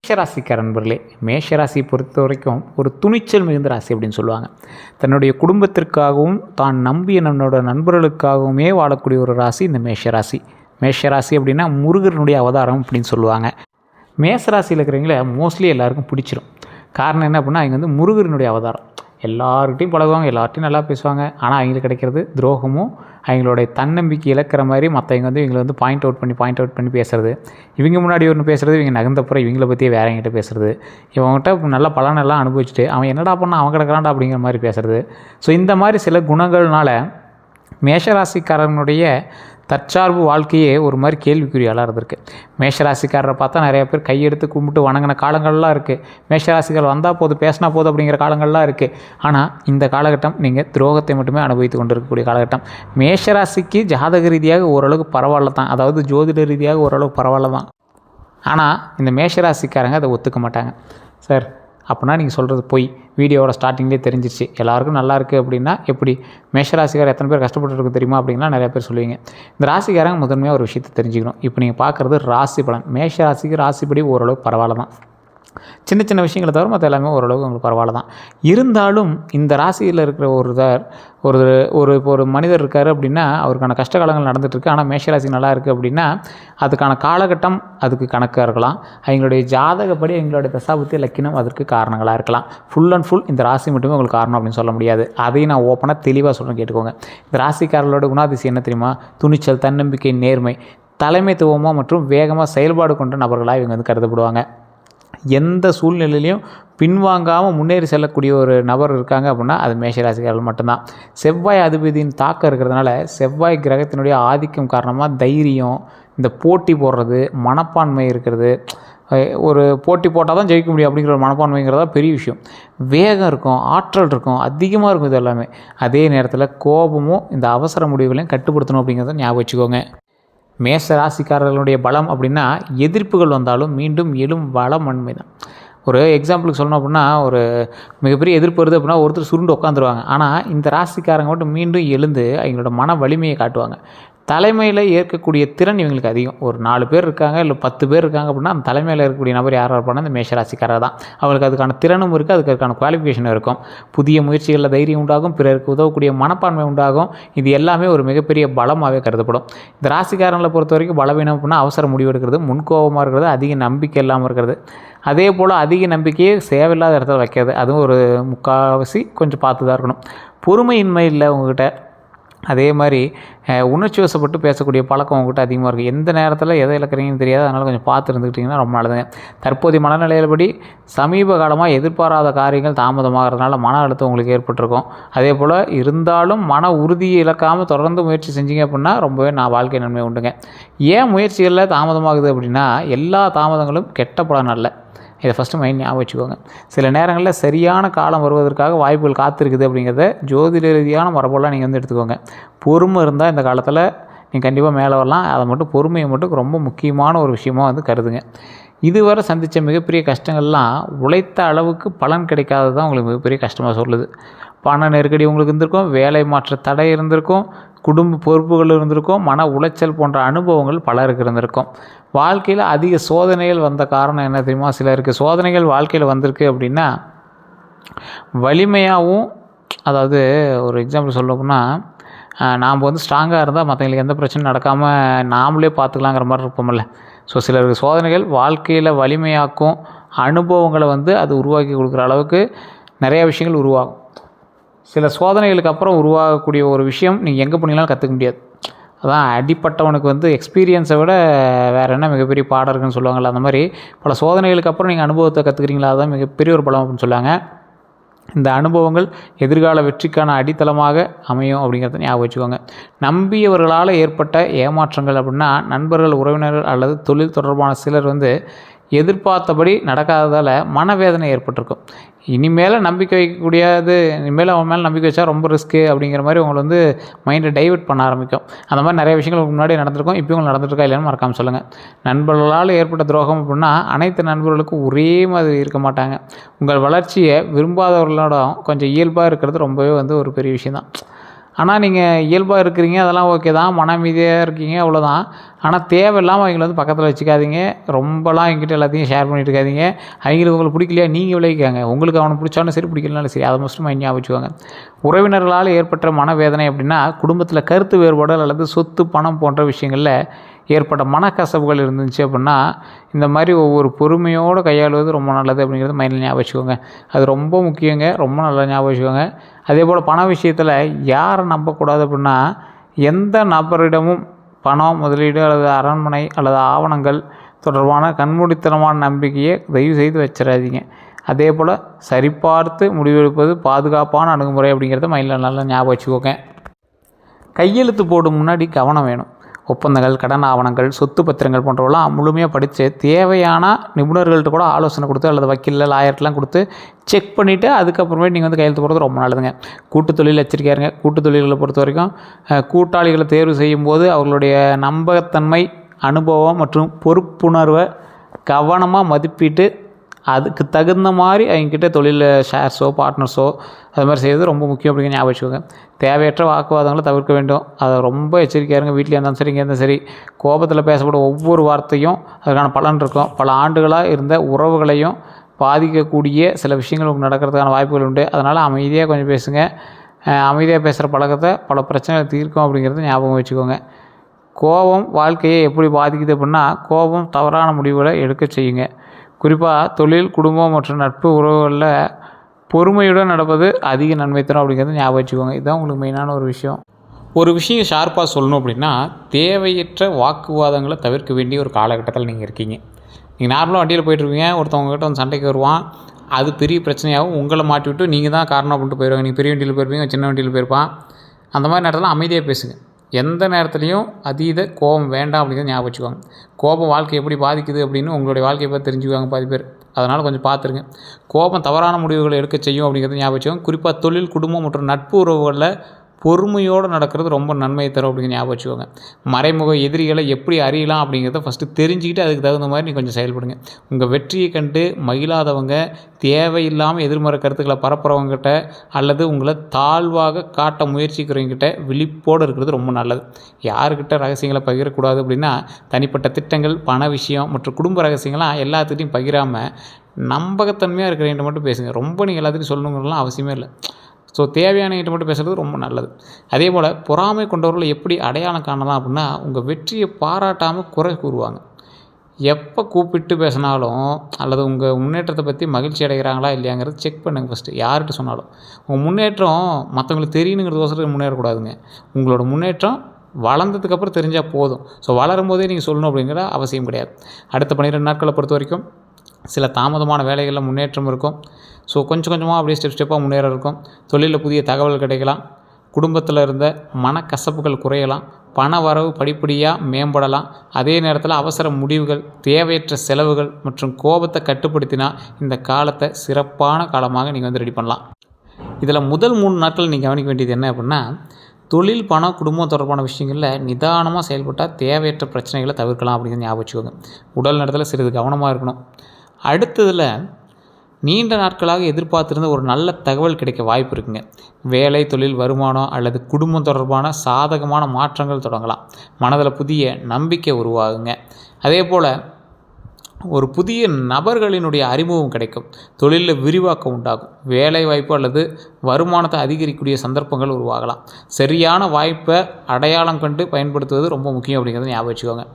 மேஷராசிக்கார நண்பர்களே, மேஷராசியை பொறுத்த வரைக்கும் ஒரு துணிச்சல் மிகுந்த ராசி அப்படின்னு சொல்லுவாங்க. தன்னுடைய குடும்பத்திற்காகவும் தான் நம்பிய நம்மளோட நண்பர்களுக்காகவுமே வாழக்கூடிய ஒரு ராசி இந்த மேஷராசி. மேஷராசி அப்படின்னா முருகனுடைய அவதாரம் அப்படின்னு சொல்லுவாங்க. மேஷராசியில் இருக்கிறவங்கள மோஸ்ட்லி எல்லாருக்கும் பிடிச்சிரும். காரணம் என்ன அப்படின்னா, அவங்க வந்து முருகனுடைய அவதாரம். எல்லார்கிட்டையும் பழகுவாங்க, எல்லார்ட்டையும் நல்லா பேசுவாங்க. ஆனால் அவங்களுக்கு கிடைக்கிறது துரோகமும், அவங்களுடைய தன்னம்பிக்கை இழக்கிற மாதிரி மற்றவங்க வந்து இவங்களை வந்து பாயிண்ட் அவுட் பண்ணி பேசுகிறது. இவங்க முன்னாடி ஒன்று பேசுகிறது, இவங்க நகர்ந்தப்புறம் இவங்கள பற்றியே வேற எங்கிட்ட பேசுகிறது. இவங்ககிட்ட நல்ல பலனெல்லாம் அனுபவிச்சுட்டு அவன் என்னடா பண்ணால் அவன் கிடக்கிறான்டா அப்படிங்கிற மாதிரி பேசுகிறது. ஸோ இந்த மாதிரி சில குணங்கள்னால மேஷராசிக்காரனுடைய தற்சார்பு வாழ்க்கையே ஒரு மாதிரி கேள்விக்குறியாலாம் இருந்திருக்கு. மேஷராசிக்காரரை பார்த்தா நிறைய பேர் கையெடுத்து கும்பிட்டு வணங்கின காலங்கள்லாம் இருக்குது. மேஷராசிகள் வந்தால் போதும், பேசினா போதும் அப்படிங்கிற காலங்கள்லாம் இருக்குது. ஆனால் இந்த காலகட்டம் நீங்கள் துரோகத்தை மட்டுமே அனுபவித்து கொண்டு இருக்கக்கூடிய காலகட்டம். மேஷராசிக்கு ஜாதக ரீதியாக ஓரளவுக்கு பரவாயில்ல தான், அதாவது ஜோதிட ரீதியாக ஓரளவுக்கு பரவாயில்ல தான். ஆனால் இந்த மேஷராசிக்காரங்க அதை ஒத்துக்க மாட்டாங்க. சார் அப்படின்னா நீங்கள் சொல்கிறது பொய், வீடியோவோட ஸ்டார்டிங்லேயே தெரிஞ்சிருச்சு, எல்லாருக்கும் நல்லா இருக்குது அப்படின்னா எப்படி மேஷராசிக்காரர் எத்தனை பேர் கஷ்டப்பட்டுருக்கு தெரியுமா அப்படின்லாம் நிறைய பேர் சொல்லுவீங்க. இந்த ராசிக்காரங்க முதன்மையாக ஒரு விஷயத்தை தெரிஞ்சுக்கணும். இப்போ நீங்கள் பார்க்குறது ராசி பலன். மேஷராசிக்கு ராசிப்படி ஓரளவுக்கு பரவாயில்ல தான். சின்ன சின்ன விஷயங்களை தவிர மற்ற எல்லாமே ஓரளவுக்கு உங்களுக்கு பரவாயில்ல தான். இருந்தாலும் இந்த ராசியில் இருக்கிற ஒரு மனிதர் இருக்கார் அப்படின்னா அவருக்கான கஷ்ட காலங்கள் நடந்துகிட்ருக்கு. ஆனால் மேஷராசி நல்லா இருக்குது அப்படின்னா அதுக்கான காலகட்டம் அதுக்கு கணக்காக இருக்கலாம். அவங்களுடைய ஜாதகப்படி எங்களுடைய தசாபுத்தி லக்கினம் அதற்கு காரணங்களாக இருக்கலாம். ஃபுல் அண்ட் ஃபுல் இந்த ராசி மட்டுமே உங்களுக்கு காரணம் அப்படின்னு சொல்ல முடியாது. அதையும் நான் ஓப்பனாக தெளிவாக சொல்கிறேன், கேட்டுக்கோங்க. இந்த ராசிக்காரர்களோட குணாதிசயம் என்ன தெரியுமா? துணிச்சல், தன்னம்பிக்கை, நேர்மை, தலைமைத்துவமாக மற்றும் வேகமாக செயல்பாடு கொண்ட நபர்களாக இவங்க வந்து கருதப்படுவாங்க. எந்த சூழ்நிலையிலையும் பின்வாங்காமல் முன்னேறி செல்லக்கூடிய ஒரு நபர் இருக்காங்க அப்படின்னா அது மேஷராசிக்காரர்கள் மட்டும்தான். செவ்வாய் அதிபதியின் தாக்கம் இருக்கிறதுனால செவ்வாய் கிரகத்தினுடைய ஆதிக்கம் காரணமாக தைரியம், இந்த போட்டி போடுறது, மனப்பான்மை இருக்கிறது, ஒரு போட்டி போட்டால் தான் ஜெயிக்க முடியும் அப்படிங்கிற ஒரு மனப்பான்மைங்கிறதா பெரிய விஷயம். வேகம் இருக்கும், ஆற்றல் இருக்கும், அதிகமாக இருக்கும். இது எல்லாமே அதே நேரத்தில் கோபமும் இந்த அவசர முடிவுகளையும் கட்டுப்படுத்தணும் அப்படிங்கிறத ஞாபகம் வச்சுக்கோங்க. மேஷ ராசிக்காரர்களுடைய பலம் அப்படின்னா எதிர்ப்புகள் வந்தாலும் மீண்டும் எழும் வளமன்மை தான். ஒரு எக்ஸாம்பிளுக்கு சொல்லணும் அப்படின்னா, ஒரு மிகப்பெரிய எதிர்ப்பு வருது அப்படின்னா ஒருத்தர் சுருண்டு உட்காந்துருவாங்க. ஆனால் இந்த ராசிக்காரங்க மட்டும் மீண்டும் எழுந்து அவங்களோட மன வலிமையை காட்டுவாங்க. தலைமையில் ஏற்கக்கூடிய திறன் இவங்களுக்கு அதிகம். ஒரு 4 பேர் இருக்காங்க, இல்லை 10 பேர் இருக்காங்க அப்படின்னா அந்த தலைமையில் இருக்கக்கூடிய நபர் யாராக இருப்பாங்கன்னா இந்த மேஷராசிக்காரர் தான். அவங்களுக்கு அதுக்கான திறனும் இருக்குது, அதுக்கான குவாலிஃபிகேஷனும் இருக்கும். புதிய முயற்சிகளில் தைரியம் உண்டாகும், பிறருக்கு உதவக்கூடிய மனப்பான்மை உண்டாகும். இது எல்லாமே ஒரு மிகப்பெரிய பலமாகவே கருதப்படும். இந்த ராசிக்காரங்களை பொறுத்த வரைக்கும் பலவீனம் அப்படின்னா அவசர முடிவு எடுக்கிறது, முன்கோபமாக இருக்கிறது, அதிக நம்பிக்கை இல்லாமல் இருக்கிறது. அதே போல் அதிக நம்பிக்கையை தேவையில்லாத இடத்துல வைக்கிறது, அதுவும் ஒரு முக்கால்வாசி கொஞ்சம் பார்த்து தான் இருக்கணும். பொறுமையின்மை இல்லை உங்கள்கிட்ட. அதே மாதிரி உணர்ச்சி வசப்பட்டு பேசக்கூடிய பழக்கம் உங்கள்கிட்ட அதிகமாக இருக்குது. எந்த நேரத்தில் எதை இழக்கிறீங்கன்னு தெரியாது, அதனால் கொஞ்சம் பார்த்து இருந்துக்கிட்டிங்கன்னா ரொம்ப நல்லதுங்க. தற்போதைய மனநிலையில்படி சமீப காலமாக எதிர்பாராத காரியங்கள் தாமதமாகிறதுனால மன அழுத்தம் உங்களுக்கு ஏற்பட்டிருக்கும். அதே போல் இருந்தாலும் மன உறுதியை இழக்காமல் தொடர்ந்து முயற்சி செஞ்சீங்க அப்படின்னா ரொம்பவே வாழ்க்கை நன்மை உண்டுங்க. ஏன் முயற்சிகளில் தாமதமாகுது அப்படின்னா எல்லா தாமதங்களும் கெட்ட பலன் அல்ல. இதை ஃபஸ்ட்டு மைண்ட் ஞாபகம் வச்சுக்கோங்க. சில நேரங்களில் சரியான காலம் வருவதற்காக வாய்ப்புகள் காத்திருக்குது அப்படிங்கிறத ஜோதிட ரீதியான மரபெல்லாம் நீங்கள் வந்து எடுத்துக்கோங்க. பொறுமை இருந்தால் இந்த காலத்தில் நீங்கள் கண்டிப்பாக மேலே வரலாம். அதை மட்டும் பொறுமையை மட்டும் ரொம்ப முக்கியமான ஒரு விஷயமாக வந்து கருதுங்க. இதுவரை சந்தித்த மிகப்பெரிய கஷ்டங்கள்லாம் உழைத்த அளவுக்கு பலன் கிடைக்காதது தான் உங்களுக்கு மிகப்பெரிய கஷ்டமாக சொல்லுது. பண நெருக்கடி உங்களுக்கு இருந்திருக்கும், வேலை மாற்ற தடை இருந்திருக்கும், குடும்ப பொறுப்புகள் இருந்திருக்கும், மன உளைச்சல் போன்ற அனுபவங்கள் பலருக்கு இருந்திருக்கும். வாழ்க்கையில் அதிக சோதனைகள் வந்த காரணம் என்ன தெரியுமா? சிலருக்கு சோதனைகள் வாழ்க்கையில் வந்திருக்கு அப்படின்னா வலிமையாகவும், அதாவது ஒரு எக்ஸாம்பிள் சொல்ல போனால் நாம் வந்து ஸ்ட்ராங்காக இருந்தால் மற்றவங்களுக்கு எந்த பிரச்சனையும் நடக்காமல் நாமளே பார்த்துக்கலாங்கிற மாதிரி இருப்போம்ல. ஸோ சிலருக்கு சோதனைகள் வாழ்க்கையில் வலிமையாக்கும், அனுபவங்களை வந்து அது உருவாக்கி கொடுக்குற அளவுக்கு நிறையா விஷயங்கள் உருவாகும். சில சோதனைகளுக்கு அப்புறம் உருவாகக்கூடிய ஒரு விஷயம் நீங்கள் எங்கே போனீங்களாலும் கற்றுக்க முடியாது. அதான் அடிப்பட்டவனுக்கு வந்து எக்ஸ்பீரியன்ஸை விட வேறு என்ன மிகப்பெரிய பாடம் இருக்குன்னு சொல்லுவாங்கள்ல, அந்த மாதிரி பல சோதனைகளுக்கு அப்புறம் நீங்கள் அனுபவத்தை கற்றுக்குறீங்களா, அதுதான் மிகப்பெரிய ஒரு பலம் அப்படின்னு சொல்லுவாங்க. இந்த அனுபவங்கள் எதிர்கால வெற்றிக்கான அடித்தளமாக அமையும் அப்படிங்கிறத ஞாபகம் வச்சுக்கோங்க. நம்பியவர்களால் ஏற்பட்ட ஏமாற்றங்கள் அப்படின்னா நண்பர்கள், உறவினர்கள் அல்லது தொழில் தொடர்பான சிலர் வந்து எதிர்பார்த்தபடி நடக்காததால் மனவேதனை ஏற்பட்டிருக்கும். இனிமேல் நம்பிக்கை வைக்கக்கூடியது, இனிமேல் அவன் மேலே நம்பிக்கை வச்சா ரொம்ப ரிஸ்க்கு அப்படிங்கிற மாதிரி உங்களை வந்து மைண்டை டைவர்ட் பண்ண ஆரம்பிக்கும். அந்த மாதிரி நிறைய விஷயங்கள் முன்னாடி நடந்திருக்கும், இப்போயும் நடந்துருக்கா இல்லைன்னு மறக்காமல் சொல்லுங்கள். நண்பர்களால் ஏற்பட்ட துரோகம் அப்படின்னா அனைத்து நண்பர்களுக்கும் ஒரே மாதிரி இருக்க மாட்டாங்க. உங்கள் வளர்ச்சியை விரும்பாதவர்களோட கொஞ்சம் இயல்பாக இருக்கிறது ரொம்பவே வந்து ஒரு பெரிய விஷயந்தான். ஆனால் நீங்கள் இயல்பாக இருக்கிறீங்க, அதெல்லாம் ஓகே தான், மன அமைதியாக இருக்கீங்க, அவ்வளோதான். ஆனால் தேவையில்லாமல் அவங்கள வந்து பக்கத்தில் வச்சுக்காதீங்க. ரொம்பலாம் என்கிட்ட எல்லாத்தையும் ஷேர் பண்ணிட்டு இருக்காதீங்க. அவங்களுக்கு உங்களுக்கு பிடிக்கலையா நீங்கள் விளைவிக்காங்க. உங்களுக்கு அவனை பிடிச்சாலும் சரி, பிடிக்கலனாலும் சரி, அதை மஸ்ட்டு மைண்ட் ஞாபகம் வச்சுக்கோங்க. உறவினர்களால் ஏற்பட்ட மனவேதனை அப்படின்னா குடும்பத்தில் கருத்து வேறுபாடுகள் அல்லது சொத்து, பணம் போன்ற விஷயங்களில் ஏற்பட்ட மனக்கசப்புகள் இருந்துச்சு அப்படின்னா இந்த மாதிரி ஒவ்வொரு பொறுமையோடு கையாளுவது ரொம்ப நல்லது அப்படிங்கிறது மைண்டில் ஞாபகம் வச்சுக்கோங்க. அது ரொம்ப முக்கியங்க. ரொம்ப நல்லா ஞாபகம் வச்சுக்கோங்க. அதே போல் பண விஷயத்தில் யாரை நம்பக்கூடாது அப்படின்னா எந்த நபரிடமும் பணம், முதலீடு அல்லது அரண்மனை அல்லது ஆவணங்கள் தொடர்பான கண்மூடித்தனமான நம்பிக்கையை தயவுசெய்து வச்சிடாதீங்க. அதே போல் சரிபார்த்து முடிவெடுப்பது பாதுகாப்பான அணுகுமுறை அப்படிங்கிறத மைண்டில் நல்லா ஞாபகம் வச்சுக்கோங்க. கையெழுத்து போடும் முன்னாடி கவனம் வேணும். ஒப்பந்தங்கள், கடன் ஆவணங்கள், சொத்து பத்திரங்கள் போன்றவெல்லாம் முழுமையாக படித்து தேவையான நிபுணர்கள்ட்ட கூட ஆலோசனை கொடுத்து அல்லது வக்கீல், லாயர்ட்டெலாம் கொடுத்து செக் பண்ணிவிட்டு அதுக்கப்புறமே நீங்கள் வந்து கையெழுத்து போடுறது ரொம்ப நல்லதுங்க. கூட்டு தொழில் எச்சரிக்கையாக இருங்க. கூட்டு தொழில்களை பொறுத்த வரைக்கும் கூட்டாளிகளை தேர்வு செய்யும்போது அவர்களுடைய நம்பகத்தன்மை, அனுபவம் மற்றும் பொறுப்புணர்வை கவனமாக மதிப்பிட்டு அதுக்கு தகுந்த மாதிரி அவங்கக்கிட்ட தொழிலில் ஷேர்ஸோ, பார்ட்னர்ஸோ அது மாதிரி செய்வது ரொம்ப முக்கியம் அப்படிங்கிற ஞாபகம் வச்சுக்கோங்க. தேவையற்ற வாக்குவாதங்களை தவிர்க்க வேண்டும். அதை ரொம்ப எச்சரிக்கையாக இருங்க. வீட்டில் இருந்தாலும் சரி, இங்கே இருந்தாலும் சரி, கோபத்தில் பேசப்படும் ஒவ்வொரு வார்த்தையும் அதுக்கான பலன் இருக்கும். பல ஆண்டுகளாக இருந்த உறவுகளையும் பாதிக்கக்கூடிய சில விஷயங்கள் உங்களுக்கு நடக்கிறதுக்கான வாய்ப்புகள் உண்டு. அதனால் அமைதியாக கொஞ்சம் பேசுங்க. அமைதியாக பேசுகிற பழக்கத்தை பல பிரச்சனைகளை தீர்க்கும் அப்படிங்கிறத ஞாபகம் வச்சுக்கோங்க. கோபம் வாழ்க்கையை எப்படி பாதிக்குது அப்படின்னா கோபம் தவறான முடிவுகளை எடுக்க செய்யுங்க. குறிப்பாக தொழில், குடும்பம் மற்றும் நட்பு உறவுகளில் பொறுமையுடன் நடப்பது அதிக நன்மை தரும் அப்படிங்கிறத ஞாபகம் வச்சுக்கோங்க. இதுதான் உங்களுக்கு மெயினான ஒரு விஷயம். ஒரு விஷயம் ஷார்ப்பாக சொல்லணும் அப்படின்னா தேவையற்ற வாக்குவாதங்களை தவிர்க்க வேண்டிய ஒரு காலகட்டத்தில் நீங்கள் இருக்கீங்க. நீங்கள் நார்மலாக வண்டியில் போயிட்டுருக்கீங்க, ஒருத்தவங்ககிட்ட வந்து சண்டைக்கு வருவான், அது பெரிய பிரச்சனையாகவும் உங்களை மாட்டி விட்டு நீங்கள் தான் காரணம் அப்படின்ட்டு போயிடுவாங்க. நீங்கள் பெரிய வண்டியில் போயிருப்பீங்க, சின்ன வண்டியில் போயிருப்பான். அந்த மாதிரி நேரத்தில் அமைதியாக பேசுங்க. எந்த நேரத்துலையும் அதீத கோபம் வேண்டாம் அப்படிங்கிறத ஞாபகம் வச்சுக்கோங்க. கோபம் வாழ்க்கை எப்படி பாதிக்குது அப்படின்னு உங்களுடைய வாழ்க்கையை பார்த்து தெரிஞ்சுக்குவாங்க பாதி பேர். அதனால் கொஞ்சம் பார்த்துருங்க. கோபம் தவறான முடிவுகளை எடுக்க செய்யும் அப்படிங்கிறத ஞாபகம் வச்சுக்கோங்க. குறிப்பாக தொழில், குடும்பம் மற்றும் நட்பு உறவுகளில் பொறுமையோடு நடக்கிறது ரொம்ப நன்மையை தரும் அப்படிங்கிற ஞாபகம் வச்சுக்கோங்க. மறைமுக எதிரிகளை எப்படி அறியலாம் அப்படிங்கிறத ஃபஸ்ட்டு தெரிஞ்சுக்கிட்டு அதுக்கு தகுந்த மாதிரி நீங்கள் கொஞ்சம் செயல்படுங்க. உங்கள் வெற்றியை கண்டு மகிழாதவங்க, தேவையில்லாமல் எதிர்மறை கருத்துக்களை பரப்புறவங்ககிட்ட அல்லது உங்களை தாழ்வாக காட்ட முயற்சிக்கிறவங்ககிட்ட விழிப்போடு இருக்கிறது ரொம்ப நல்லது. யாருக்கிட்ட ரகசியங்களை பகிரக்கூடாது அப்படின்னா தனிப்பட்ட திட்டங்கள், பண விஷயம் மற்றும் குடும்ப ரகசியங்கள்லாம் எல்லாத்துக்கிட்டையும் பகிராமல் நம்பகத்தன்மையாக இருக்கிறவங்கிட்ட மட்டும் பேசுங்க. ரொம்ப நீங்கள் எல்லாத்துக்கும் சொல்லணுங்கிறதுலாம் அவசியமே இல்லை. ஸோ தேவையானவங்கிட்ட மட்டும் பேசுகிறது ரொம்ப நல்லது. அதே போல் பொறாமை கொண்டவர்களை எப்படி அடையாளம் காணலாம் அப்படின்னா உங்கள் வெற்றியை பாராட்டாமல் குறை கூறுவாங்க. எப்போ கூப்பிட்டு பேசினாலும் அல்லது உங்கள் முன்னேற்றத்தை பற்றி மகிழ்ச்சி அடைகிறாங்களா இல்லையாங்கிறது செக் பண்ணுங்கள் ஃபஸ்ட்டு. யார்கிட்ட சொன்னாலும் உங்கள் முன்னேற்றம் மற்றவங்களுக்கு தெரியணுங்கிறதுக்கோசரம் முன்னேறக்கூடாதுங்க. உங்களோட முன்னேற்றம் வளர்ந்ததுக்கப்புறம் தெரிஞ்சால் போதும். ஸோ வளரும் போதே நீங்கள் சொல்லணும் அப்படிங்கிற அவசியம் கிடையாது. அடுத்த 12 நாட்களை பொறுத்த வரைக்கும் சில தாமதமான வேலைகளில் முன்னேற்றம் இருக்கும். ஸோ கொஞ்சம் கொஞ்சமாக அப்படியே ஸ்டெப்பாக முன்னேற இருக்கும். தொழிலில் புதிய தகவல் கிடைக்கலாம். குடும்பத்தில் இருந்த மனக்கசப்புகள் குறையலாம். பண வரவு படிப்படியாக மேம்படலாம். அதே நேரத்தில் அவசர முடிவுகள், தேவையற்ற செலவுகள் மற்றும் கோபத்தை கட்டுப்படுத்தினா இந்த காலத்தை சிறப்பான காலமாக நீங்கள் வந்து ரெடி பண்ணலாம். இதில் முதல் 3 நாட்கள் நீங்கள் கவனிக்க வேண்டியது என்ன அப்படின்னா தொழில், பணம், குடும்பம் தொடர்பான விஷயங்களில் நிதானமாக செயல்பட்டால் தேவையற்ற பிரச்சனைகளை தவிர்க்கலாம் அப்படிங்கிறது ஞாபகம் வச்சுக்கோங்க. உடல் நலத்தில் சிறிது கவனமாக இருக்கணும். அடுத்ததில் நீண்ட நாட்களாக எதிர்பார்த்திருந்த ஒரு நல்ல தகவல் கிடைக்க வாய்ப்பு இருக்குங்க. வேலை, தொழில், வருமானம் அல்லது குடும்பம் தொடர்பான சாதகமான மாற்றங்கள் தொடங்கலாம். மனதில் புதிய நம்பிக்கை உருவாகுங்க. அதே போல் ஒரு புதிய நபர்களினுடைய அறிமுகம் கிடைக்கும். தொழிலில் விரிவாக்கம் உண்டாகும். வேலை வாய்ப்பு அல்லது வருமானத்தை அதிகரிக்கக்கூடிய சந்தர்ப்பங்கள் உருவாகலாம். சரியான வாய்ப்பை அடையாளம் கண்டு பயன்படுத்துவது ரொம்ப முக்கியம் அப்படிங்கிறத ஞாபகம் வச்சுக்கோங்க.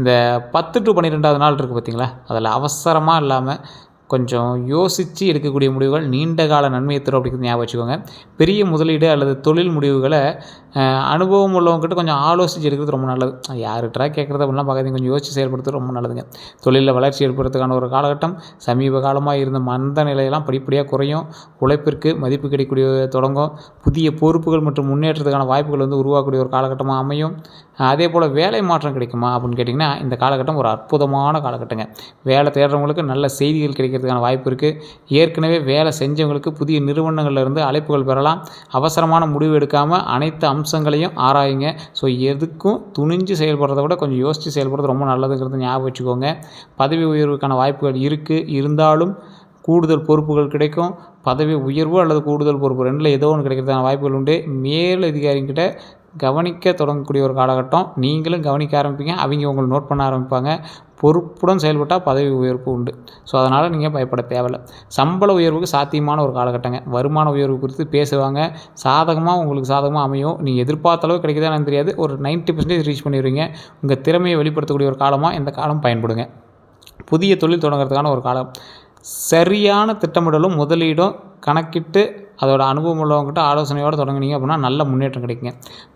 இந்த 10 to 12வது நாள் இருக்குது பார்த்திங்களா, அதில் அவசரமாக இல்லாமல் கொஞ்சம் யோசித்து எடுக்கக்கூடிய முடிவுகள் நீண்ட கால நன்மையை தரும் அப்படிங்கிறது ஞாபகம் வச்சுக்கோங்க. பெரிய முதலீடு அல்லது தொழில் முடிவுகளை அனுபவம் உள்ளவங்ககிட்ட கொஞ்சம் ஆலோசித்து எடுக்கிறது ரொம்ப நல்லது. யார்கிட்ட கேட்குறது அப்படிலாம் பார்க்காதீங்க. கொஞ்சம் யோசித்து செயல்படுத்துறது ரொம்ப நல்லதுங்க. தொழிலில் வளர்ச்சி ஏற்படுறதுக்கான ஒரு காலகட்டம். சமீப காலமாக இருந்த மந்த நிலையெல்லாம் படிப்படியாக குறையும். உழைப்பிற்கு மதிப்பு கிடைக்கக்கூடிய தொடங்கும். புதிய பொறுப்புகள் மற்றும் முன்னேற்றத்துக்கான வாய்ப்புகள் வந்து உருவாக்கக்கூடிய ஒரு காலகட்டமாக அமையும். அதே போல் வேலை மாற்றம் கிடைக்குமா அப்படின்னு கேட்டிங்கன்னா இந்த காலகட்டம் ஒரு அற்புதமான காலகட்டங்க. வேலை தேடுறவங்களுக்கு நல்ல செய்திகள் கிடைக்கிறதுக்கான வாய்ப்பு இருக்குது. ஏற்கனவே வேலை செஞ்சவங்களுக்கு புதிய நிறுவனங்கள்லேருந்து அழைப்புகள் பெறலாம். அவசரமான முடிவு எடுக்காமல் அனைத்து அம்சங்களையும் ஆராயுங்க. ஸோ எதுக்கும் துணிஞ்சு செயல்படுறத விட கொஞ்சம் யோசித்து செயல்படுறது ரொம்ப நல்லதுங்கிறது ஞாபகம் வச்சுக்கோங்க. பதவி உயர்வுக்கான வாய்ப்புகள் இருக்குது. இருந்தாலும் கூடுதல் பொறுப்புகள் கிடைக்கும். பதவி உயர்வு அல்லது கூடுதல் பொறுப்பு 2ல் ஏதோ ஒன்று கிடைக்கிறதுக்கான வாய்ப்புகள் உண்டு. மேல் அதிகாரிகிட்ட கவனிக்க தொடங்கக்கூடிய ஒரு காலகட்டம். நீங்களும் கவனிக்க ஆரம்பிப்பீங்க, அவங்க உங்களை நோட் பண்ண ஆரம்பிப்பாங்க. பொறுப்புடன் செயல்பட்டால் பதவி உயர்வு உண்டு. ஸோ அதனால் நீங்கள் பயப்பட தேவையில்லை. சம்பள உயர்வுக்கு சாத்தியமான ஒரு காலகட்டங்க. வருமான உயர்வு குறித்து பேசுவாங்க. உங்களுக்கு சாதகமாக அமையும். நீங்கள் எதிர்பார்த்த அளவு கிடைக்குதான்னு தெரியாது. ஒரு 90% ரீச் பண்ணிடுவீங்க. உங்கள் திறமையை வெளிப்படுத்தக்கூடிய ஒரு காலமாக இந்த காலம் பயன்படுங்க. புதிய தொழில் தொடங்குறதுக்கான ஒரு காலம். சரியான திட்டமிடலும் முதலீடும் கணக்கிட்டு அதோட அனுபவம் உள்ளவங்ககிட்ட ஆலோசனையோடு தொடங்குனீங்க அப்படின்னா நல்ல முன்னேற்றம் கிடைக்குங்க.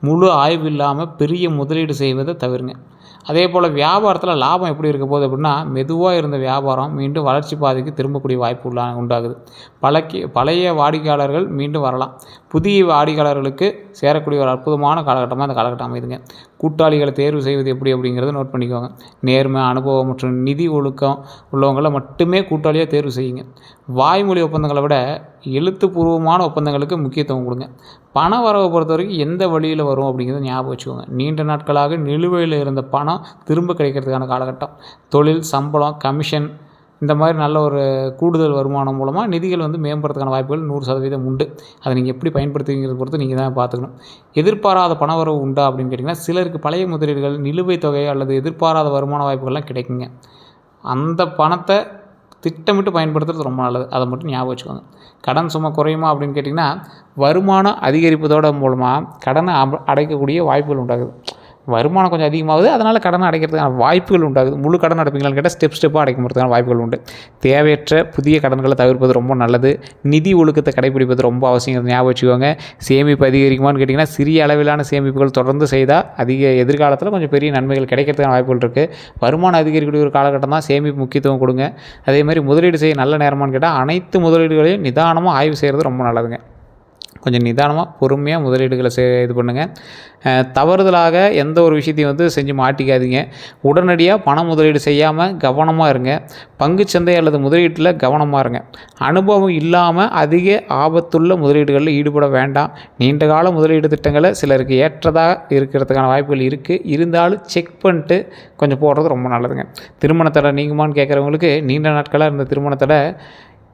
முழு ஆய்வு இல்லாமல் பெரிய முதலீடு செய்வதை தவிருங்க. அதே போல் வியாபாரத்தில் லாபம் எப்படி இருக்க போகுது அப்படின்னா, மெதுவாக இருந்த வியாபாரம் மீண்டும் வளர்ச்சி பாதைக்கு திரும்பக்கூடிய வாய்ப்பு உண்டாகுது. பழைய வாடிக்கையாளர்கள் மீண்டும் வரலாம். புதிய வாடிக்கையாளர்களுக்கு சேரக்கூடிய ஒரு அற்புதமான காலகட்டமாக இந்த காலகட்டம் அமைதுங்க. கூட்டாளிகளை தேர்வு செய்வது எப்படி அப்படிங்கிறத நோட் பண்ணிக்கோங்க. நேர்மை, அனுபவம் மற்றும் நிதி ஒழுக்கம் உள்ளவங்களை மட்டுமே கூட்டாளியாக தேர்வு செய்யுங்க. வாய்மொழி ஒப்பந்தங்களை விட எழுத்துப்பூர்வமான ஒப்பந்தங்களுக்கு முக்கியத்துவம் கொடுங்க. பண வரவை பொறுத்த வரைக்கும் எந்த வழியில் வரும் அப்படிங்கிறத ஞாபகம் வச்சுக்கோங்க. நீண்ட நாட்களாக நிலுவையில் இருந்த பணம் திரும்ப கிடைக்கிறதுக்கான காலகட்டம். தொழில், சம்பளம், கமிஷன் இந்த மாதிரி நல்ல ஒரு கூடுதல் வருமானம் மூலமாக நிதிகள் மேம்படுறதுக்கான வாய்ப்புகள் 100% உண்டு. அதை நீங்கள் எப்படி பயன்படுத்துங்கிறத பொறுத்து நீங்கள் தான் பார்த்துக்கணும். எதிர்பாராத பணவரவு உண்டா அப்படின்னு கேட்டிங்கன்னா, சிலருக்கு பழைய முதலீடுகள், நிலுவைத் தொகை அல்லது எதிர்பாராத வருமான வாய்ப்புகள்லாம் கிடைக்குங்க. அந்த பணத்தை திட்டமிட்டு பயன்படுத்துறது ரொம்ப நல்லது. அதை மட்டும் ஞாபகம் வச்சுக்கோங்க. கடன் சுமை குறையுமா அப்படின்னு கேட்டிங்கன்னா, வருமானம் அதிகரிப்பதோட மூலமாக கடனை அடைக்கக்கூடிய வாய்ப்புகள் உண்டாகுது. வருமானம் கொஞ்சம் அதிகமாகுது, அதனால் கடனை அடைக்கிறதுக்கான வாய்ப்புகள் உண்டாகுது. முழு கடன் அடைப்பீங்களான்னு கேட்டால் ஸ்டெப்பாக அடைக்கிறதுக்கான வாய்ப்புகள் உண்டு. தேவையற்ற புதிய கடன்களை தவிர்ப்பது ரொம்ப நல்லது. நிதி ஒழுக்கத்தை கடைபிடிப்பது ரொம்ப அவசியம், ஞாபகம் வச்சுக்கோங்க. சேமிப்பு அதிகரிக்குமான்னு கேட்டிங்கன்னா, சிறிய அளவிலான சேமிப்புகள் தொடர்ந்து செய்தால் எதிர்காலத்தில் கொஞ்சம் பெரிய நன்மைகள் கிடைக்கிறதுக்கான வாய்ப்புகள் இருக்குது. வருமானம் அதிகரிக்கக்கூடிய ஒரு காலகட்டம் தான், சேமிப்பு முக்கியத்துவம் கொடுங்க. அதே மாதிரி முதலீடு செய்ய நல்ல நேரமானு கேட்டால், அனைத்து முதலீடுகளையும் நிதானமாக ஆய்வு செய்கிறது ரொம்ப நல்லதுங்க. கொஞ்சம் நிதானமாக பொறுமையாக முதலீடுகளை இது பண்ணுங்கள். தவறுதலாக எந்த ஒரு விஷயத்தையும் செஞ்சு மாட்டிக்காதீங்க. உடனடியாக பண முதலீடு செய்யாமல் கவனமாக இருங்க. பங்குச்சந்தை அல்லது முதலீட்டில் கவனமாக இருங்க. அனுபவம் இல்லாமல் அதிக ஆபத்துள்ள முதலீடுகளில் ஈடுபட வேண்டாம். நீண்டகால முதலீடு திட்டங்களை சிலருக்கு ஏற்றதாக இருக்கிறதுக்கான வாய்ப்புகள் இருக்குது. இருந்தாலும் செக் பண்ணிட்டு கொஞ்சம் போடுறது ரொம்ப நல்லதுங்க. திருமணத்தடை நீங்குமான்னு கேட்குறவங்களுக்கு, நீண்ட நாட்களாக இருந்த திருமணத்தடை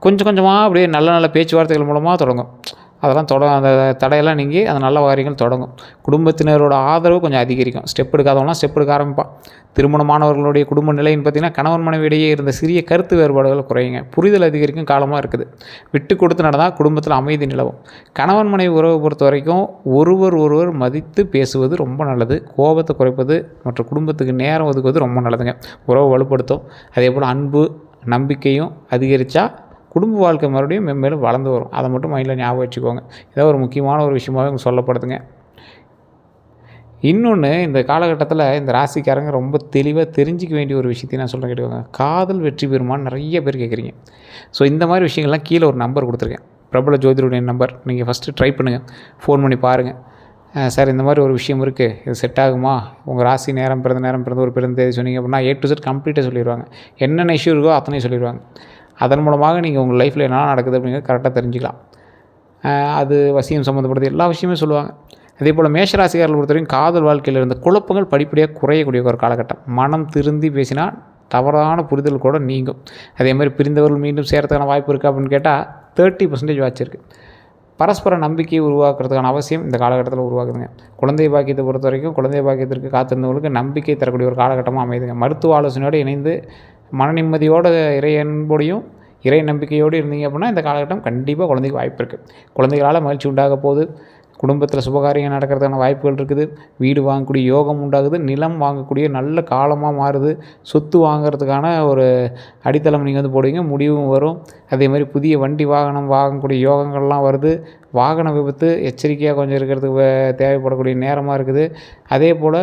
கொஞ்சம் கொஞ்சமாக அப்படியே நல்ல பேச்சுவார்த்தைகள் மூலமாக தொடங்கும். அதெல்லாம் அந்த தடையெல்லாம் நீங்கி அந்த நல்ல காரியங்கள் தொடங்கும். குடும்பத்தினரோட ஆதரவு கொஞ்சம் அதிகரிக்கும். ஸ்டெப் எடுக்காதவங்களாம் ஸ்டெப் எடுக்க ஆரம்பிப்பான். திருமணமானவர்களுடைய குடும்ப நிலைன்னு பார்த்திங்கன்னா, கணவன் மனைவியிடையே இருந்த சிறிய கருத்து வேறுபாடுகள் குறையுங்க. புரிதல் அதிகரிக்கும் காலமாக இருக்குது. விட்டு கொடுத்து நடந்தால் குடும்பத்தில் அமைதி நிலவும். கணவன் மனைவி உறவை பொறுத்த வரைக்கும் ஒருவர் மதித்து பேசுவது ரொம்ப நல்லது. கோபத்தை குறைப்பது மற்றும் குடும்பத்துக்கு நேரம் ஒதுக்குவது ரொம்ப நல்லதுங்க. உறவை வலுப்படுத்தும். அதே போல் அன்பு, நம்பிக்கையும் அதிகரித்தா குடும்ப வாழ்க்கை மறுபடியும் மென்மேலும் வளர்ந்து வரும். அதை மட்டும் மைண்டில் ஞாபகம் வச்சுக்கோங்க. இதான் ஒரு முக்கியமான ஒரு விஷயமாகவே உங்களுக்கு சொல்லப்படுதுங்க. இன்னொன்று, இந்த காலகட்டத்தில் இந்த ராசிக்காரங்க ரொம்ப தெளிவாக தெரிஞ்சிக்க வேண்டிய ஒரு விஷயத்தையும் நான் சொல்கிறேன், கேட்டுக்கோங்க. காதல் வெற்றி பெறுமான்னு நிறைய பேர் கேட்குறீங்க. ஸோ இந்த மாதிரி விஷயங்கள்லாம் கீழே ஒரு நம்பர் கொடுத்துருக்கேன், பிரபல ஜோதிடருடைய நம்பர். நீங்கள் ஃபஸ்ட்டு ட்ரை பண்ணுங்கள், ஃபோன் பண்ணி பாருங்கள். சார், இந்த மாதிரி ஒரு விஷயம் இருக்குது, இது செட் ஆகுமா? உங்கள் ராசி நேரம் பிறந்த ஒரு பிறந்த தேதி சொன்னீங்க அப்படின்னா A to Z கம்ப்ளீட்டாக சொல்லிடுவாங்க. என்னென்ன இஷ்யூ இருக்கோ அத்தனையும் சொல்லிடுவாங்க. அதன் மூலமாக நீங்கள் உங்கள் லைஃப்பில் என்ன நடக்குது அப்படிங்கிறது கரெக்டாக தெரிஞ்சுக்கலாம். அது வசியம் சம்மந்தப்படுது எல்லா விஷயமே சொல்லுவாங்க. அதே போல் மேஷராசிக்காரர்கள் பொறுத்தவரைக்கும் காதல் வாழ்க்கையில் இருந்த குழப்பங்கள் படிப்படியாக குறையக்கூடிய ஒரு காலகட்டம். மனம் திருந்தி பேசினால் தவறான புரிதல் கூட நீங்கும். அதே மாதிரி பிரிந்தவர்கள் மீண்டும் சேரத்துக்கான வாய்ப்பு இருக்குது அப்படின்னு கேட்டால் 30% வாய்ச்சிருக்கு. பரஸ்பர நம்பிக்கையை உருவாக்குறதுக்கான அவசியம் இந்த காலகட்டத்தில் உருவாக்குதுங்க. குழந்தை பாக்கியத்தை பொறுத்த வரைக்கும் குழந்தை பாக்கியத்திற்கு காத்திருந்தவங்களுக்கு நம்பிக்கை தரக்கூடிய ஒரு காலகட்டமாக அமைதுங்க. மருத்துவ ஆலோசனையோடு இணைந்து மன நிம்மதியோடு, இறை அன்போடையும் இறை நம்பிக்கையோடு இருந்தீங்க அப்படின்னா இந்த காலகட்டம் கண்டிப்பாக குழந்தைக்கு வாய்ப்பு இருக்குது. குழந்தைகளால் மகிழ்ச்சி உண்டாக போகுது. குடும்பத்தில் சுபகாரியம் நடக்கிறதுக்கான வாய்ப்புகள் இருக்குது. வீடு வாங்கக்கூடிய யோகம் உண்டாகுது. நிலம் வாங்கக்கூடிய நல்ல காலமாக மாறுது. சொத்து வாங்கிறதுக்கான ஒரு அடித்தளம் நீங்கள் போடுவீங்க, முடிவும் வரும். அதே மாதிரி புதிய வண்டி வாகனம் வாங்கக்கூடிய யோகங்கள்லாம் வருது. வாகன விபத்து எச்சரிக்கையாக கொஞ்சம் இருக்கிறதுக்கு தேவைப்படக்கூடிய நேரமாக இருக்குது. அதே போல்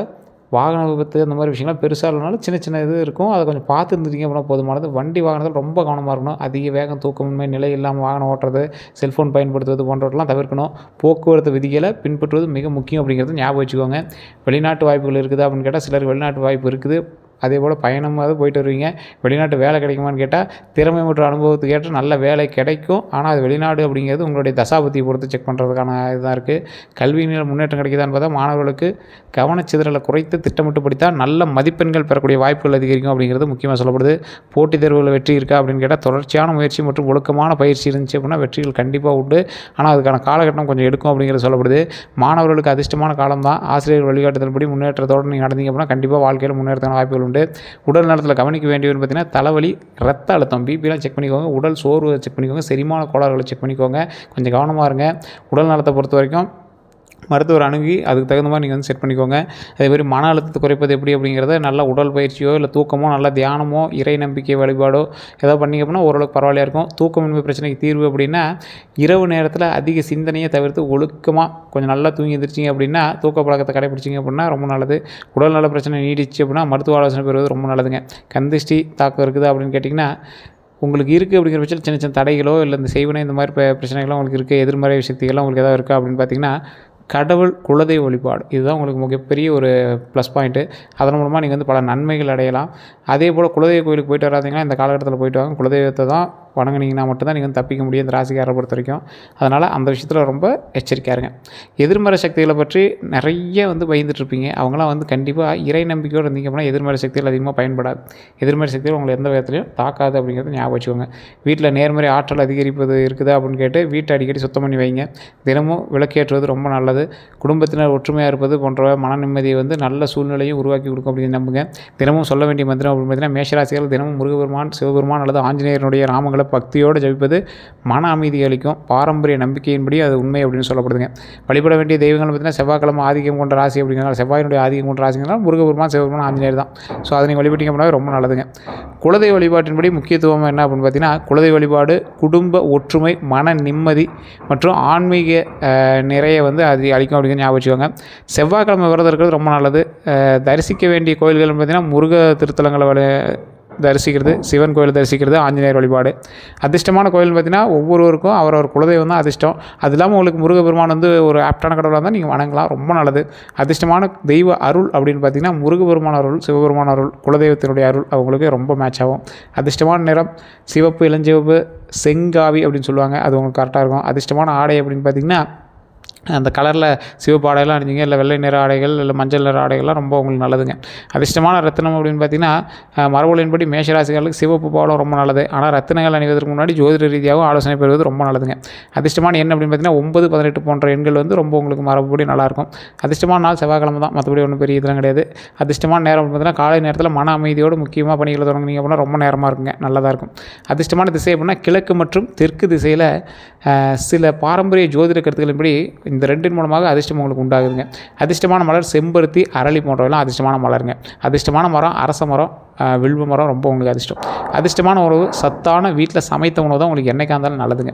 வாகன விபத்து அந்த மாதிரி விஷயங்கள்லாம் பெருசாக இல்லைனாலும் சின்ன இது இருக்கும். அதை கொஞ்சம் பார்த்து இருந்துட்டீங்க அப்படின்னா போதுமானது. வண்டி வாகனத்தில் ரொம்ப கவனமாக இருக்கணும். அதிக வேகம், தூக்கமின்மை, நிலை இல்லாமல் வாகனம் ஓட்டுறது, செல்ஃபோன் பயன்படுத்துவது போன்றவற்றெல்லாம் தவிர்க்கணும். போக்குவரத்து விதிகளை பின்பற்றுவது மிக முக்கியம் அப்படிங்கிறது ஞாபகம் வச்சுக்கோங்க. வெளிநாட்டு வாய்ப்புகள் இருக்குது அப்படின்னு கேட்டால் சிலருக்கு வெளிநாட்டு வாய்ப்பு இருக்குது. அதேபோல் பயணமாவது போயிட்டு வருவீங்க. வெளிநாட்டு வேலை கிடைக்குமான்னு கேட்டால் திறமை மற்றும் அனுபவத்துக்கு ஏற்ற நல்ல வேலை கிடைக்கும். ஆனால் அது வெளிநாடு அப்படிங்கிறது உங்களுடைய தசாபதியை பொறுத்து செக் பண்ணுறதுக்கான இதுதான் இருக்குது. கல்வியில் முன்னேற்றம் கிடைக்குதான்னு பார்த்தா மாணவர்களுக்கு கவனச்சிதறலை குறைத்து திட்டமிட்டு படித்தால் நல்ல மதிப்பெண்கள் பெறக்கூடிய வாய்ப்புகள் அதிகரிக்கும் அப்படிங்கிறது முக்கியமாக சொல்லப்படுது. போட்டித் தேர்வுகளில் வெற்றி இருக்கா அப்படின்னு கேட்டால் தொடர்ச்சியான முயற்சி மற்றும் ஒழுக்கமான பயிற்சி இருந்துச்சு அப்படின்னா வெற்றிகள் கண்டிப்பாக உண்டு. ஆனால் அதுக்கான காலகட்டம் கொஞ்சம் எடுக்கும் அப்படிங்கிறது சொல்லப்படுது. மாணவர்களுக்கு அதிர்ஷ்டமான காலம் தான். ஆசிரியர் வழிகாட்டுதல்படி முன்னேற்றத்தோடு நீங்கள் நடந்தீங்க அப்படின்னா கண்டிப்பாக வாழ்க்கையில் முன்னேறதுக்கான வாய்ப்புகள் உண்டு. உடல் நலத்தில் கவனிக்க வேண்டியதுன்னு பார்த்தீங்கன்னா தலைவலி, ரத்த அழுத்தம், பிபிலாம் செக் பண்ணிக்கோங்க. உடல் சோர்வு செக் பண்ணிக்கோங்க. செரிமான கோளாறுகளை செக் பண்ணிக்கோங்க. கொஞ்சம் கவனமாக இருங்க. உடல் நலத்தை பொறுத்த வரைக்கும் மருத்துவர் அணுகி அதுக்கு தகுந்த மாதிரி நீங்கள் வந்து செட் பண்ணிக்கோங்க. அதேமாதிரி மன அழுத்தத்தை குறைப்பது எப்படி அப்படிங்கிறத நல்ல உடல் பயிற்சியோ இல்லை தூக்கமோ நல்ல தியானமோ இறை நம்பிக்கை வழிபாடோ ஏதோ பண்ணிங்க அப்படின்னா ஓரளவுக்கு பரவாயில்லையா இருக்கும். தூக்கமின்மை பிரச்சனைக்கு தீர்வு அப்படின்னா இரவு நேரத்தில் அதிக சிந்தனையை தவிர்த்து ஒழுக்கமாக கொஞ்சம் நல்லா தூங்கி எந்திரிச்சிங்க அப்படின்னா தூக்க பழக்கத்தை கடைப்பிடிச்சிங்க அப்படின்னா ரொம்ப நல்லது. உடல் நல பிரச்சனை நீடிச்சு அப்படின்னா மருத்துவ ஆலோசனை பெறுவது ரொம்ப நல்லதுங்க. கந்திஷ்டி தாக்கம் இருக்குது அப்படின்னு கேட்டிங்கன்னா உங்களுக்கு இருக்குது அப்படிங்கிற பட்சத்தில் சின்ன சின்ன தடைகளோ இல்லை இந்த செய்வனை இந்த மாதிரி பிரச்சனைகள்லாம் உங்களுக்கு இருக்குது, எதிர்மறை சக்திகள்லாம் உங்களுக்கு எதாவது இருக்கா அப்படின்னு பார்த்தீங்கன்னா கடவுள் குலதெய்வ வழிபாடு இதுதான் உங்களுக்கு மிகப்பெரிய ஒரு ப்ளஸ் பாயிண்ட்டு. அதன் மூலமாக நீங்கள் வந்து பல நன்மைகள் அடையலாம். அதே போல் குலதெய்வ கோயிலுக்கு போயிட்டு வராதிங்கன்னா இந்த காலகட்டத்தில் போயிட்டு வாங்க. குலதெய்வத்தை தான் வணங்குனீங்கன்னா மட்டும்தான் நீங்கள் வந்து தப்பிக்க முடியும் இந்த ராசிக்காரரை பொறுத்த வரைக்கும். அதனால் அந்த விஷயத்தில் ரொம்ப எச்சரிக்கையாக இருங்க. எதிர்மறை சக்திகளை பற்றி நிறைய வந்து பயந்துட்டுருப்பீங்க. அவங்களாம் வந்து கண்டிப்பாக இறை நம்பிக்கையோடு இருந்தீங்க அப்படின்னா எதிர்மறை சக்திகள் அதிகமாக பயன்படாது. எதிர்மறை சக்திகள் உங்களை எந்த விதத்துலையும் தாக்காது அப்படிங்கிறத ஞாபகம் வச்சுக்கோங்க. வீட்டில் நேர்மறை ஆற்றல் அதிகரிப்பது இருக்குதா அப்படின்னு கேட்டு வீட்டை அடிக்கடி சுத்தம் பண்ணி வைங்க. தினமும் விளக்கேற்றுவது ரொம்ப நல்லது. குடும்பத்தினர் ஒற்றுமையாக இருப்பது போன்ற மன நிம்மதியை வந்து நல்ல சூழ்நிலையும் உருவாக்கி கொடுக்கும் அப்படின்னு நம்புங்க. தினமும் சொல்ல வேண்டிய மந்திரம் அப்படின்னு பார்த்தீங்கன்னா மேஷராசிகள் தினமும் முருகபெருமான், சிவபெருமான் அல்லது ஆஞ்சநேயருடைய நாமங்களை பக்தியோடு ஜபிப்பது மன அமைதி அளிக்கும். பாரம்பரிய நம்பிக்கையின்படி அது உண்மை அப்படின்னு சொல்லப்படுதுங்க. வழிபட வேண்டிய தெய்வங்கள் பார்த்தீங்கன்னா செவ்வாய்க்கிழமை ஆதிக்கம் கொண்ட ராசி அப்படிங்கிறனால செவ்வாயினுடைய ஆதிக்கம் கொண்ட ராசிங்கிறனால முருகபெருமான், சிவபெருமான், ஆஞ்சநேயர் தான். ஸோ அதை நீங்கள் வழிபட்டிங்க அப்படின்னா ரொம்ப நல்லதுங்க. குலதெய்வ வழிபாட்டின்படி முக்கியத்துவம் என்ன அப்படின்னு பார்த்தீங்கன்னா குலதெய்வ வழிபாடு குடும்ப ஒற்றுமை, மன நிம்மதி மற்றும் ஆன்மீக நிறைய வந்து அது அளிக்கும் அப்படிங்கிற ஞாபகம் வச்சுக்கோங்க. செவ்வாய்க்கிழமை விரதம் இருக்கிறது ரொம்ப நல்லது. தரிசிக்க வேண்டிய கோயில்கள் பார்த்தீங்கன்னா முருக திருத்தலங்களை தரிசிக்கிறது, சிவன் கோயில் தரிசிக்கிறது, ஆஞ்சநேயர் வழிபாடு. அதிர்ஷ்டமான கோயில் பார்த்திங்கன்னா ஒவ்வொருவருக்கும் அவரவர் குலதெய்வம் தான் அதிர்ஷ்டம். அது இல்லாமல் உங்களுக்கு முருகபெருமான் வந்து ஒரு ஆப்டான கடவுளாக இருந்தால் நீங்கள் வணங்கலாம், ரொம்ப நல்லது. அதிர்ஷ்டமான தெய்வ அருள் அப்படின்னு பார்த்திங்கன்னா முருகபெருமான் அருள், சிவபெருமான் அருள், குலதெய்வத்தினுடைய அருள் அவங்களுக்கு ரொம்ப மேட்ச் ஆகும். அதிர்ஷ்டமான நிறம் சிவப்பு, இளஞ்சிவப்பு, செங்காவி அப்படின்னு சொல்லுவாங்க, அது உங்களுக்கு கரெக்டாக இருக்கும். அதிர்ஷ்டமான ஆடை அப்படின்னு பார்த்திங்கன்னா அந்த கலரில் சிவப்பு ஆடையெல்லாம் அணிஞ்சிங்க, இல்லை வெள்ளை நிற ஆடைகள் இல்லை மஞ்சள் நிற ஆடைகள்லாம் ரொம்ப உங்களுக்கு நல்லதுங்க. அதிர்ஷ்டமான ரத்தினம் அப்படின்னு பார்த்தீங்கன்னா மரபுகளின்படி மேஷராசிகளுக்கு சிவப்பு பாலம் ரொம்ப நல்லது. ஆனால் ரத்தினங்கள் அணிவதற்கு முன்னாடி ஜோதிட ரீதியாகவும் ஆலோசனை பெறுவது ரொம்ப நல்லதுங்க. அதிர்ஷ்டமான எண் அப்படின்னு பார்த்தீங்கன்னா 9, 18 போன்ற எண்கள் வந்து ரொம்ப உங்களுக்கு மரபுப்படி நல்லாயிருக்கும். அதிர்ஷ்டமான நாள் செவ்வாய்க்கிழமை தான், மற்றபடி ஒன்றும் பெரிய இதெல்லாம் கிடையாது. அதிர்ஷ்டமான நேரம் பார்த்தீங்கன்னா காலை நேரத்தில் மன அமைதியோடு முக்கியமாக பணிகளை தொடங்குனீங்க அப்படின்னா ரொம்ப நேரமாக இருக்குங்க, நல்லதாக இருக்கும். அதிர்ஷ்டமான திசை அப்படின்னா கிழக்கு மற்றும் தெற்கு திசையில் சில பாரம்பரிய ஜோதிட கருத்துக்களின்படி இந்த ரெண்டின் மூலமாக அதிர்ஷ்டம் உங்களுக்கு உண்டாகுதுங்க. அதிர்ஷ்டமான மலர் செம்பருத்தி, அரளி போன்றவெல்லாம் அதிர்ஷ்டமான மலருங்க. அதிர்ஷ்டமான மரம் அரச மரம், வில்வ மரம் ரொம்ப உங்களுக்கு அதிர்ஷ்டம். அதிர்ஷ்டமான உணவு சத்தான வீட்டில் சமைத்த உணவு தான் உங்களுக்கு என்னைக்கா இருந்தாலும் நல்லதுங்க.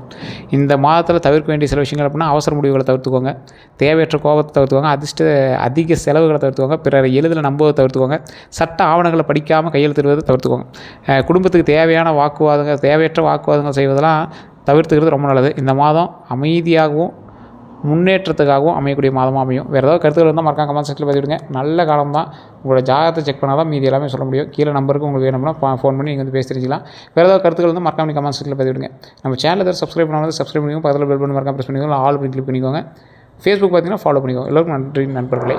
இந்த மாதத்தில் தவிர்க்க வேண்டிய சில விஷயங்கள் அப்படின்னா அவசர முடிவுகளை தவிர்த்துக்கோங்க, தேவையற்ற கோபத்தை தவிர்த்துக்கோங்க, அதிக செலவுகளை தவிர்த்துக்கோங்க, பிறரை எளிதில் நம்புவதை தவிர்த்துக்கோங்க, சட்ட ஆவணங்களை படிக்காமல் கையெழுத்திடுவதை தவிர்த்துக்கோங்க. குடும்பத்துக்கு தேவையான தேவையற்ற வாக்குவாதங்கள் செய்வதெல்லாம் தவிர்த்துக்கிறது ரொம்ப நல்லது. இந்த மாதம் அமைதியாகவும் முன்னேற்றத்துக்காகவும் அமையக்கூடிய மாதமாக அமையும். வேறு ஏதாவது கருத்துக்கள் இருந்தால் மறக்காம கமெண்ட் செக்ஷனில் பதிவிடுங்க. நல்ல காலம் தான். உங்களோட ஜாதகத்தை செக் பண்ணால் தான் மீதி எல்லாமே சொல்ல முடியும். கீழே நம்பருக்கு உங்களுக்கு வேணும்னா ஃபோன் பண்ணி நீங்கள் வந்து பேசி தெரிஞ்சிக்கலாம். வேறு ஏதாவது கருத்துக்கள் இருந்தால் மறக்காம கமெண்ட் செக்ஷனில் பதிவிடுங்க. நம்ம சேனல் ஏதாவது சப்ஸ்கிரைப் பண்ணாலும் சப்ஸ்கிரைப் பண்ணிக்கோங்க, பக்கத்தில் பெல் பட்டன் மறக்காம ப்ரெஸ் பண்ணிக்கோங்க, ஆல் பண்ணி கிளிக் பண்ணிக்கோங்க. ஃபேஸ்புக் பார்த்தீங்கன்னா ஃபாலோ பண்ணிக்கோங்க. எல்லோருக்கும் நன்றி நண்பர்களே.